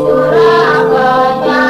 Surabaya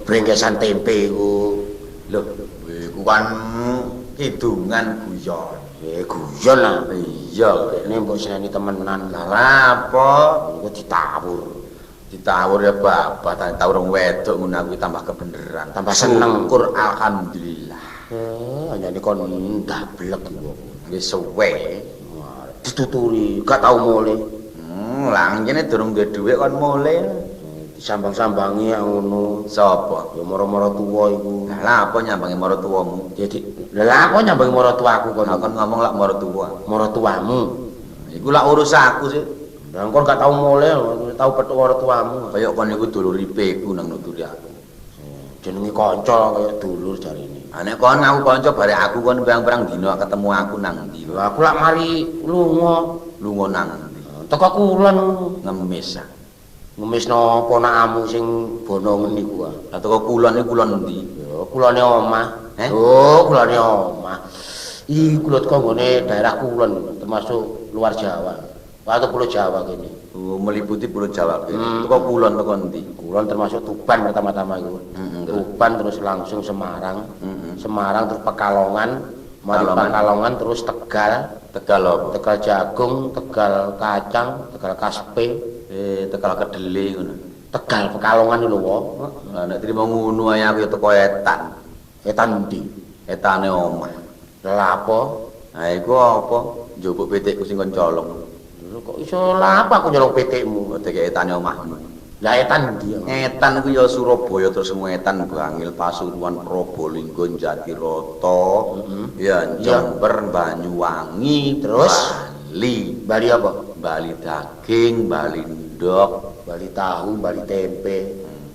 Brengkesan tempe ku. Lho, iku kan kidungan guyon. Guyon lah. Iya, ini mbok seneni temenan. Lah apa? Iku ditawur. Ditawur ya bapak, tawur wong wedok ngono kuwi tambah kebeneran, tambah seneng. Syukur alhamdulillah. Hanya kon ndablek iku. Wis suwe. Dituturi, gak tau mulih. Lah ngene durung duwe dhuwit kon mule. Disambang-sambangi ngono. Sapa? Ya mara-mara tuwa iku. Lah apa nyambangi mara tuwamu? Jadi, lah apa nyambang mara tuaku kon? Kon ngomong lak mara tuwa. Mara tuamu. Iku lak urus aku sih. Lah kon gak tau mule, tau petuk mara tuamu. Kaya kon iku dulur ipeku nang nuturi aku. Jenenge kanca kaya dulur jarine. Nek kon aku kanca bare aku kon pirang-pirang dina ketemu aku nang ndi. Aku lak mari lunga Nang ndi? teko kulon Ngemis. ngemisno ponakamu sing bono ngene iku. Lah teko kulon iki kulon ndi? Ya kulone omah. Eh? Oh, kulone omah. Iku lho teko nggone daerah kulon termasuk luar Jawa. Atau Pulau Jawa kene. Oh, meliputi Pulau Jawa kene. Teko kulon teko ndi? Kulon termasuk Tuban pertama-tama iku. Tuban terus langsung Semarang. Semarang terus Pekalongan, mari Pekalongan terus Tegal. Tegal apa? Tegal jagung, Tegal kacang, Tegal kaspe, Tegal kedele ngono. Tegal Pekalongan lho wong. Lah nek trimo ngono ae aku ya teko etan. Etan ndi? Etane omah. Lah apa? Ha iku apa? Njupuk pitikku sing kon colong. Lho kok iso lah apa aku nyolong petekmu? Teke etane omahmu. Lah etan ndi? Etan iku ya Surabaya terus Etan Bangil Pasuruan Probolinggo Jatiroto. Ya Jember Banyuwangi Terus? Bali. Bali apa? Bali daging, Bali ndok, Bali tahu, Bali tempe.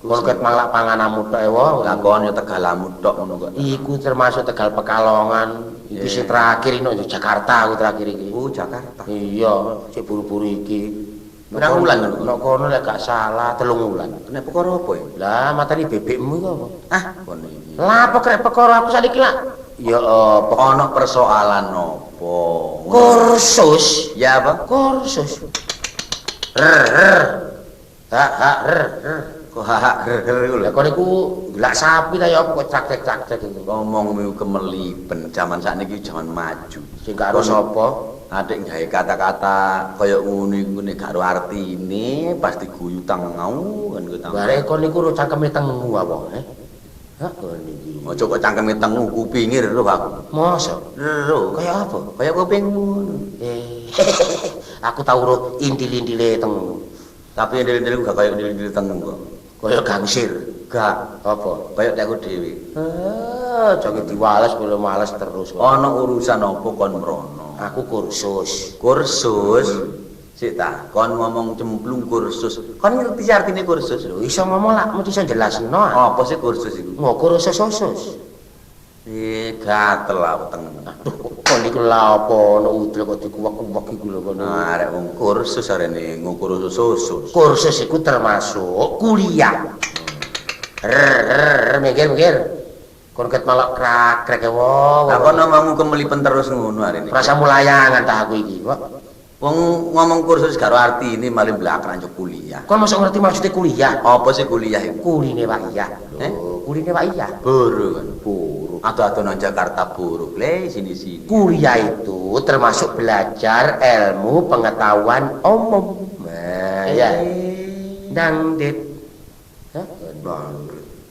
Kon ket malak panganamu tok wae. lah kon ya Tegalamu tok ngono kok. Iku termasuk Tegal Pekalongan. Iki sing terakhir ino Jakarta aku terakhir iki. Oh, Jakarta. Iya, sik buru-buru iki. Berapa wulan ngono? Nek kono lek gak salah 3 wulan. Nek perkara apa ya? Lah matane bebekmu iku apa? Ah, kon iki. Lah apa krek perkara aku saiki lak? Ya apa? Ana persoalan apa? Kursus. Ya apa? Kursus. Kok hak ger-ger iku lho. Lah kon iku gelak sapi ta ya apa kok caktek-caktek iku. Ngomong iku kemeliben jaman sakniki jaman maju. Sing karo sapa? Adik gawe kata-kata kaya ngono iku nek gak ro artine pasti guyu tangau kan ku tangau. Bare kon niku ro cangkeme tengu apa, Hah, kon iki. Aja kok cangkeme tengu kupinge ro aku. Mosok Ro kaya apa? kaya kupingmu. Aku tau ro intil-intile tengu. Tapi ndel-ndel gak kaya ndel-ndel tengu kok. Kaya gangsir. Gak Apa? kaya aku dhewe. Jangan diwales kalau males terus. Ana urusan apa kon mrono? Aku kursus. Kursus. Sik ta, kon ngomong cemplung kursus. Kon ngerti artine kursus lho. Lho iso ngomong lak mesti iso jelasno. Apa sih kursus iku? Ngo kursus. Gatel aku tengen. Aduh, kok niku lha apa ono udel kok dikuwak-kuwak iku lho kono. Arek wong kursus arene ngukur kursus. Kursus iku termasuk kuliah. Mikir. Kon ket malah krek-krek Lah kon ngomongmu kemelipen terus ngono arene. Rasamu layangan ta aku iki, kok. Wong ngomong kursus karo artine malah belakang anjuk kuliah. Kon mosok ngerti maksudnya kuliah? Apa sih kuliah iku? Kuline Pak Iya. Kuline Pak Iya. Buru kan. Buru. Atau nang Jakarta buruk le sini-sini. Kuliah itu termasuk belajar ilmu pengetahuan umum. Nah, ya. Dangdit. Hah?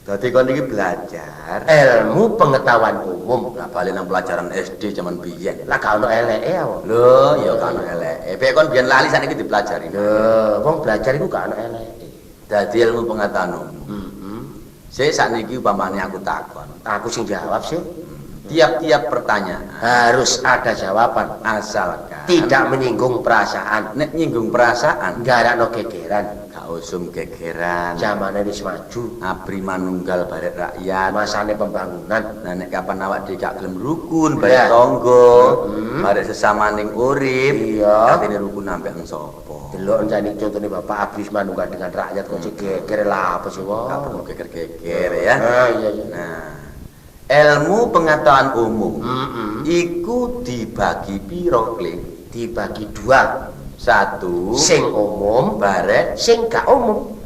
Dadi kon iki belajar Ilmu pengetahuan umum. lah bali nang pelajaran SD zaman biyen. Lah gak ono eleke ya, wong. Lho, ya kan eleke. Pek kon biyen lali sakniki dipelajari. Lho, wong belajar iku gak ono eleke. Dadi ilmu pengetahuan umum. Sik sakniki umpamane aku takon. Aku sing jawab sih. Tiap-tiap pertanyaan Harus ada jawaban. asalkan Tidak menyinggung perasaan. nek nyinggung perasaan Garakno gegeran. gak usum gegeran. Zamane wis maju. Abri manunggal barek rakyat. Masane pembangunan. Nah nek kapan awak dhewe gak gelem rukun barek Iya. tangga, barek sesamaning urip, Iya. katene rukun ambek sapa? Delok jane contone Bapak Abis manunggal dengan rakyat kok geger lah apa sih wong. Gak perlu geger-geger ya. Iya. Nah, ilmu pengetahuan umum iku dibagi piro, Kling? Dibagi 2. Satu Sing umum, barek sing gak umum.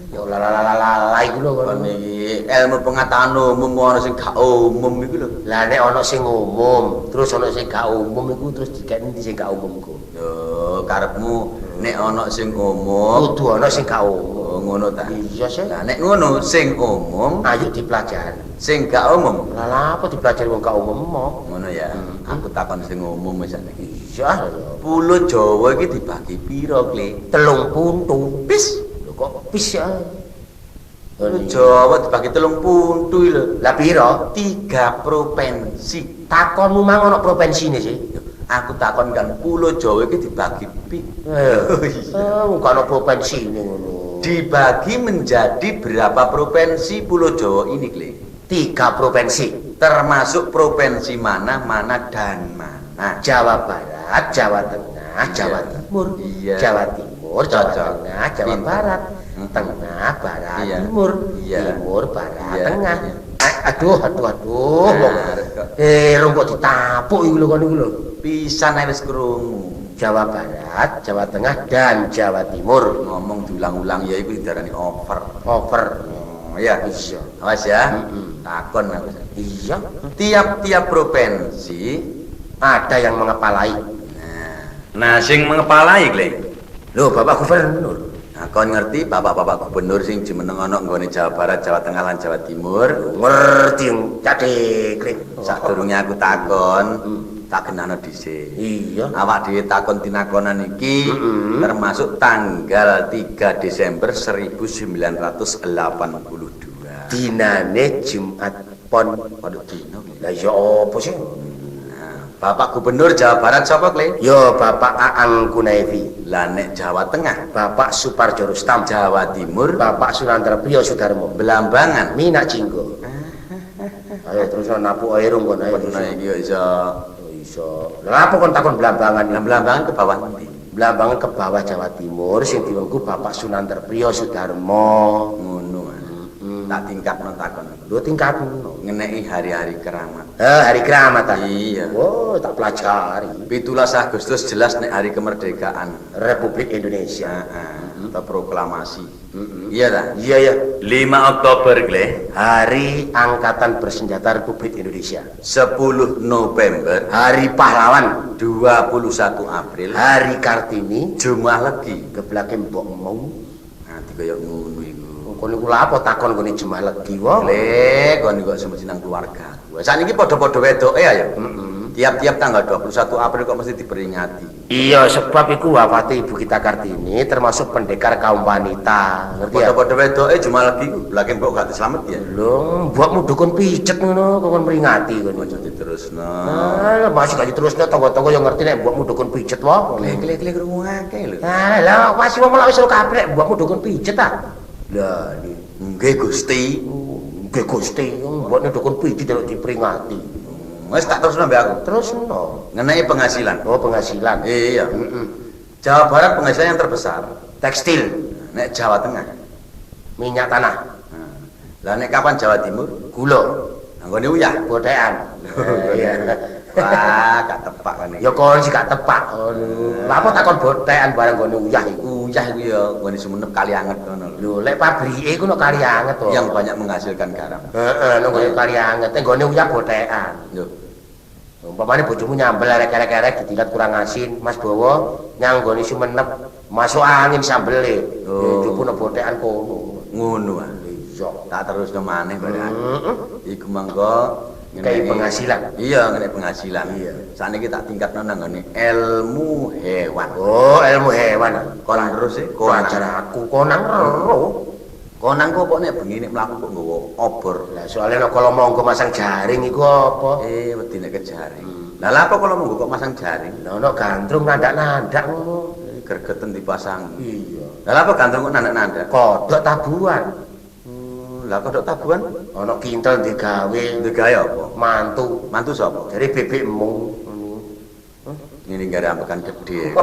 Ya la iku lho kon iki ilmu pengetahuan umum ana sing gak umum iku lho. Lah nek ana sing umum, terus ana sing gak umum iku terus dikene ndi sing gak umum ku. Yo, karepmu nek ana sing umum, Kudu ana sing gak umum. oh, ngono ta. Iya sih. Lah nek ngono sing umum, Ayo dipelajari. sing gak umum. Lah apa dipelajari wong gak umum mau? Ngono ya. Aku takon sing umum wis sakniki. Iya. Pulo Jawa iki dibagi pira, Kle? 3 puntu. Pis. Lho kok pis ya? Pulo Jawa dibagi 3 puntu lho. Lah pira? 3 provinsi. Takonmu mang ana provinsine sih. Aku takon kan Pulo Jawa iki dibagi pi. Bukan ana provinsi ngono. Dibagi menjadi berapa provinsi Pulau Jawa ini, Kle? 3 provinsi. Termasuk provinsi mana, dan mana? Jawa Barat, Jawa Tengah, Jawa Timur. Iya. Jawa Timur, Jawa Cocok. Tengah, Jawa Pinter. Barat. Tengah, Barat, Iya. Timur. Iya. Timur, Barat, Iya. Tengah. Iya. Aduh. Bener kok. Rong kok ditapuk iku lho kon iku lho. Pisan ae wis krungu. Jawa Barat, Jawa Tengah, dan Jawa Timur. Ngomong diulang-ulang ya iku diarani over. Over. Ya. Iya. Awas ya. Takon aku. Iya. Tiap-tiap provinsi Ada yang mengepalai. Nah, sing mengepalai, Kle. Loh, Bapak Gubernur. Nah, kon ngerti bapak-bapak gubernur sing jumeneng ana nggone Jawa Barat, Jawa Tengah lan Jawa Timur? Ngerti cadek. Sadurunge aku takon, tak kenana dhisik. Iya. Awak dhewe takon tinakonan iki termasuk tanggal 3 Desember 1982. Dinane Jumat Pon. Waduh dino. Lah ya apa sih? Bapak Gubernur Jawa Barat sapa, Kle? Yo Bapak Aang Kunaifi, Lah nek Jawa Tengah, Bapak Suparjo Rustam, Jawa Timur, Bapak Sunandra Priyo Sudarmo, Belambangan. Mina Cinggo. Ayo terus napu ae rung kon ayo. Nah iki yo iso. Iso. Lah apa kon takon Belambangan? Nah, Belambangan ke bawah nanti. Belambangan ke bawah Jawa Timur sing diwengku Bapak Sunandra Priyo Sudarmo. Ngono. Tak tingkatno takon. Lho tingkatmu. Ngeneki hari-hari keramat. Hari keramat ta? Iya. Oh, tak pelajari. 17 Agustus jelas nek hari kemerdekaan. Republik Indonesia. Atau proklamasi. Iya ta? Iya ya. 5 Oktober, Kle. Hari Angkatan Bersenjata Republik Indonesia. 10 November, Hari Pahlawan. 21 April, Hari Kartini. Jumlah Legi. Geblake mbok mau. Nanti kaya ngono iku. Kon niku lha apa takon kene jemaah legi wae. Le, kon kok semesti nang keluarga. Sakniki padha-padha wedoke ayo. Tiap-tiap tanggal 21 April kok mesti diperingati. Iya, sebab iku wafate Ibu kita Kartini termasuk pendekar kaum wanita. Ngerti ya? Padha-padha wedoke Jumlah Legi ku. Lagi mbok gak selamat ya. Lho, mbokmu dukun pijet ngono kok kon meringati kon. Aja diterusno. Ah, masih gak diterusno tangga-tangga yang ngerti nek mbokmu dukun pijet wae. Klik-klik krungu akeh lho. Ah, lah masih wong lak wis kaprek mbokmu dukun pijet ta. Lah, Nggih Gusti. nggih Gusti, mbokne dukun pijet lho diperingati. Wis tak terusno mbek aku. Terusno. Ngenai penghasilan. Oh, penghasilan. Iya. Jawa Barat penghasilan yang terbesar. Tekstil, Nek Jawa Tengah. minyak tanah, Lah nek kapan Jawa Timur? gula, Anggone uyah. botekan. Iya. Wah, gak tepak kan iki. Ya kon sih gak tepak. Lah apa takon botekan barang gone uyah iku. Uyah iku ya nggone Sumenep kali anget ngono lho. Lho, lek pabrike iku nek kali anget to. Yang banyak menghasilkan garam. Heeh, nek gone kali anget, nek gone uyah botekan. Lho. Umpamane bojomu nyambel arek-arek ditilat kurang asin, Mas Bowo nyanggone Sumenep, masuk angin sambele. Oh. Itu pun botekan kono. Ngono ah. Iya. Tak terusno maneh barang. Heeh. Iku mangko Kayak penghasilan. Iya, ngenai penghasilan. Iya. Sakniki tak tingkatno nang ngene ilmu hewan. Oh, ilmu hewan. Kon terus e, Pelajar aku konang ro. Konang kok nek bengi nek mlaku kok nggawa obor. Lah soalnya nek kalau monggo masang jaring iku apa? Wedi nek kejaring. Lah lha apa kalau monggo kok masang jaring? Lah ono gandrung nandak-nandak ngono. Gergeten dipasang. Iya. Lah apa gantung kok nandak-nandak? Kodok tabuhan. Lah kodok tabuhan Ono kintel digawe digawe apa? mantu. Mantu sapa? Dari bebekmu. Ngene gare ambekan gedhe.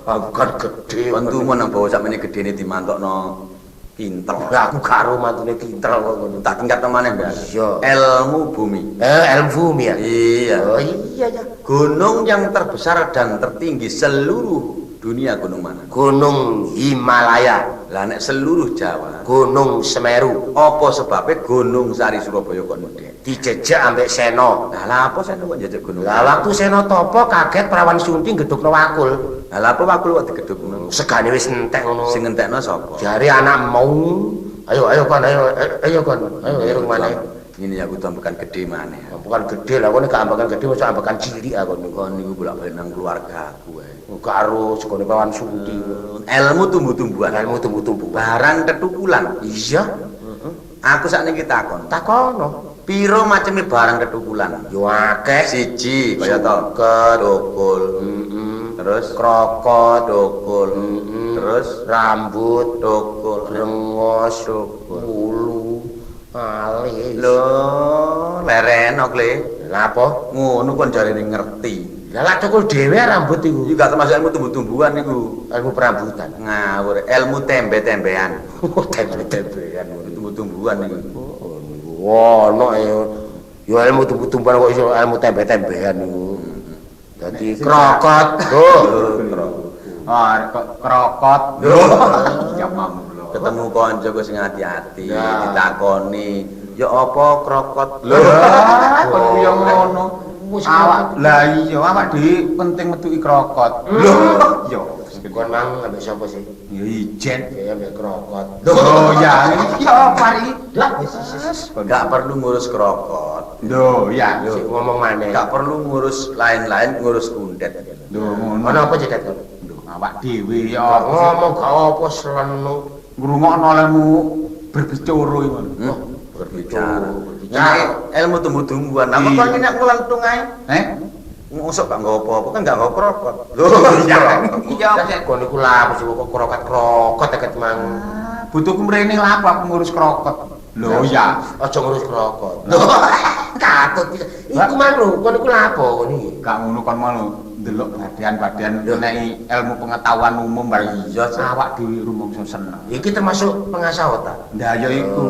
Aku kan gede. Mantu mon nang bawa sakmene gedene dimantokno pinter. Lah aku karo mantune kintel kok ngono. Tak tingkatno maneh, Mbak. Iya. Ilmu bumi. Ilmu bumi ya. Iya. Oh iya ya. Gunung yang terbesar dan tertinggi seluruh dunia gunung mana? Gunung Himalaya, Lah nek seluruh Jawa, Gunung Semeru, apa sebabnya Gunung Sari Surabaya kok ndek? dijejak ambek Seno. Lah lha apa saya kok njajak gunung? Lah waktu Seno topo kaget prawan Sunti gedhukno wakul. Lah lha apa wakul kok digedhukno? Segane wis entek ngono. Sing ngentekno sapa? Jare anak mau. Ayo kon, ayo kon. Ayo irung maneh. Ini aku tuh ambekan gede maneh. Bukan gede lah, kok gak ambekan gede masa ambekan cilik aku niku. Kon niku bolak-balik nang keluarga aku ae. Karo segone kawan suti. Ilmu tumbuh-tumbuhan. Ilmu tumbuh-tumbuhan. Barang tetukulan. Iya. Aku sakniki takon. Takono. Piro maceme barang tetukulan? Yo akeh. Siji kaya to, Suket. dokul. Terus Krokot, dokul. Terus rambut, dokul. rengos, bulu, alis. Lho, lereno kle. Lah apa? Ngono kon jarene ngerti. Lah lak cukul dhewe rambut iku. Iki gak termasuk ilmu tumbuh-tumbuhan niku. Ilmu perambutan. Ngawur, ilmu tembe-tembean. Tempe-tempean. Tumbuh-tumbuhan niku. Ono yo ilmu tumbuh-tumbuhan kok iso ilmu tempe-tempean niku. Dadi krokot. Krokot. Ya mamlo. Ketemu kanca kok sing ati-ati, Ya. ditakoni, "Ya apa krokot?" Lho, kok yo ngono. Awak lah iya awak dhewe penting metuki krokot. Lho, yo Kon mang ambek sapa sih? ya ijen. Ya ambek krokot. Oh ya, iki apa iki? Lah wis. Gak perlu ngurus krokot. Lho, ya. Sik ngomong maneh. Gak perlu ngurus lain-lain, ngurus kundet. Lho ngono. Ono apa cedet kon? Lho, awak dhewe ya Ngomong gak apa selenu. ngrungokno lemu berbicara iki ngono. Berbicara. Berbicara. Nah, ilmu tumbuh-tumbuhan. Apa Iya. kok nyenyak ngelentung ae? Ngosok gak nggo apa-apa, kan gak nggo krokot. Lho, Iya. Lah kon iku lah mesti kok krokot deket mang. Butuhku mrene lha apa aku ngurus krokot. Lho ya. Aja ngurus krokot. Katut. Iku mang lho, kon iku lha apa kon iki? Gak ngono kon mau ndelok badan-badan menehi ilmu pengetahuan umum bareng. Iya, Cak. Awak dhewe rumangsa seneng. Iki termasuk pengasah otak. Ndah ya iku.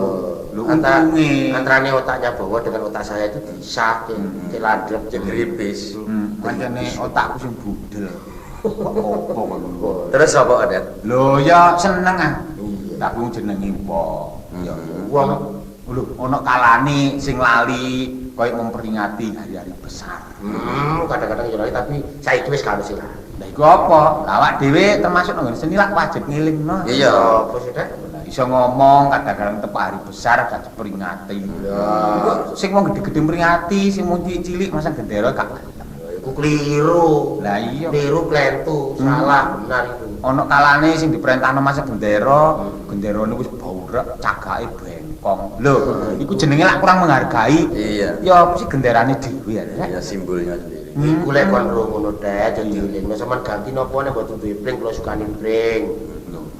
Lho Antarane untunge otaknya bawah dengan otak saya itu disah, landrep, Cek gripis. pancene otakku sing budel. Apa ngono. Terus apa ada? Lho ya seneng ah. Iya. Tak ku jenenge apa? Ya Wong lho ana kalane sing lali koyo memperingati hari-hari besar. kadang-kadang yo lali tapi saiki wis kan sih. Lah iku apa? Awak dhewe termasuk nang seni lak wajib ngelingno. Iya. Apa sih, Dek? Iso ngomong kadang-kadang tepak hari besar gak diperingati. Ya. Sing wong gede-gede meringati, sing wong cilik masang gendera gak gelem. Iku keliru. Lah iya. Keliru klentu, salah benar itu. Ana kalane sing diperintahno masang gendera, genderane wis baurek, cagake bengkong. Lho, iku jenenge lak kurang menghargai. Iya. Ya apa sih genderane dhewe ya, Rek? Ya simbolnya sendiri. Iku lek kon ro ngono Dek, dadi ulin. Sampeyan ganti napa nek mboten duwe pring kula sukani pring.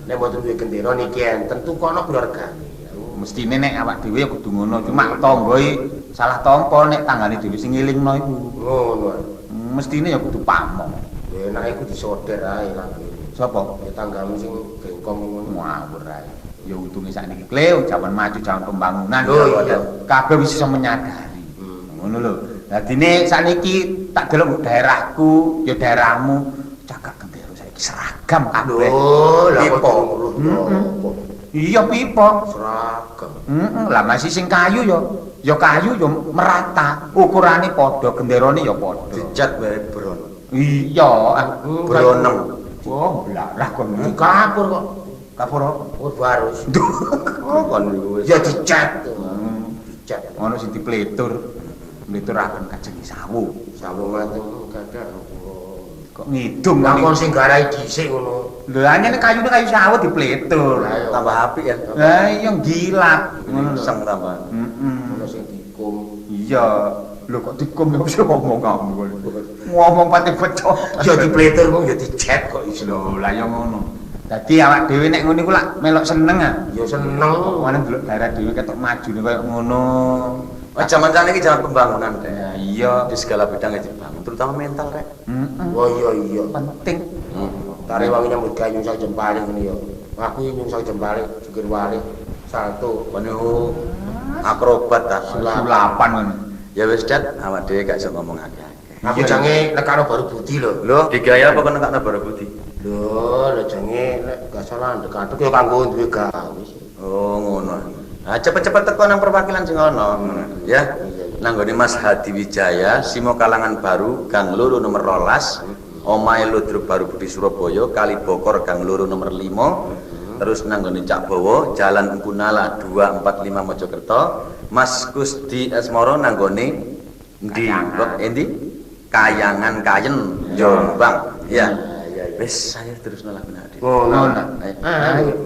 Nek mboten duwe gendera niki enten tuku ana berhargane. Mestine nek awak dhewe ya kudu ngono, cuma tangga salah tampa nek tanggane dhewe sing ngelingno iku. Ngono. Mestine ya kudu pamong. Enak iku disoder ae lah. Sapa? Ya tanggamu sing bengkong ngono. Ngawur ae. Ya untunge sakniki kleo zaman maju zaman pembangunan Lho, ya iya. kabeh wis iso menyadari. Ngono lho. Dadine sakniki tak delok daerahku, ya daerahmu cagak gendera saiki seragam kabeh. Lho, lah Pipo. kok ngurus apa? Iya pipo. Seragam. Lah masih sing kayu ya kayu ya merata. Ukurane padha, genderane ya padha. Dicat wae bron. Iya, Broneng. oh, lah kon Di kapur kok. kapur apa? Oh, barus. Oh, kon niku wis. Ya dicat. Dicat. Ono sing dipletur. Mletur akan kajeng sawu. Sawu mateng kadang. Kok ngidung Lah kan? kon sing garai dhisik ngono. Lho anyane kayune kayu sawu dipletur. Lah, Tambah apik ya. Lah iya gilap ngono lho. Seng tambah. Ono sing dikum. Iya. Lho kok dikum ya bisa ngomong kamu. Ngomong pati becok. Ya dipletur kok ya dicat kok iso. Lho lah ya ngono. Dadi awak dhewe nek ngono iku lak melok seneng ah. Ya seneng. Mana delok daerah dhewe ketok maju koyo ngono. Oh, zaman sakniki zaman pembangunan, Dek. Ya iya. Di segala bidang dibangun, terutama mental, Rek. Oh iya iya. Penting. Tare wangi nyambut gawe nyungsal jempale ngene ya. Aku nyungsal jempale jungkir wali salto. Kono akrobat ta. Sulapan ngono. Ya wis, Dat, awak dhewe gak iso ngomong akeh-akeh. Aku jange nekano baru budi lho. Lho, digaya apa kok nekakno baru budi? Lho jange nek gak salah ndekatuk ya kanggo duwe gawe sih. Oh, ngono. Nah, cepet-cepet teko nang perwakilan sing ono, ya. Nanggone Mas Hadi Wijaya, Simo Kalangan Baru, Gang Loro nomor 12, omahe Ludruk Baru Budi Surabaya, Kali Bokor Gang Loro nomor 5, terus nanggone Cak Bowo, Jalan Empunala 245 Mojokerto, Mas Gusti Asmara nanggone ndi? Kok endi? Kayangan Kayen Jombang. Ya. Wis saya terus nolak benar. Ngono. Ayo.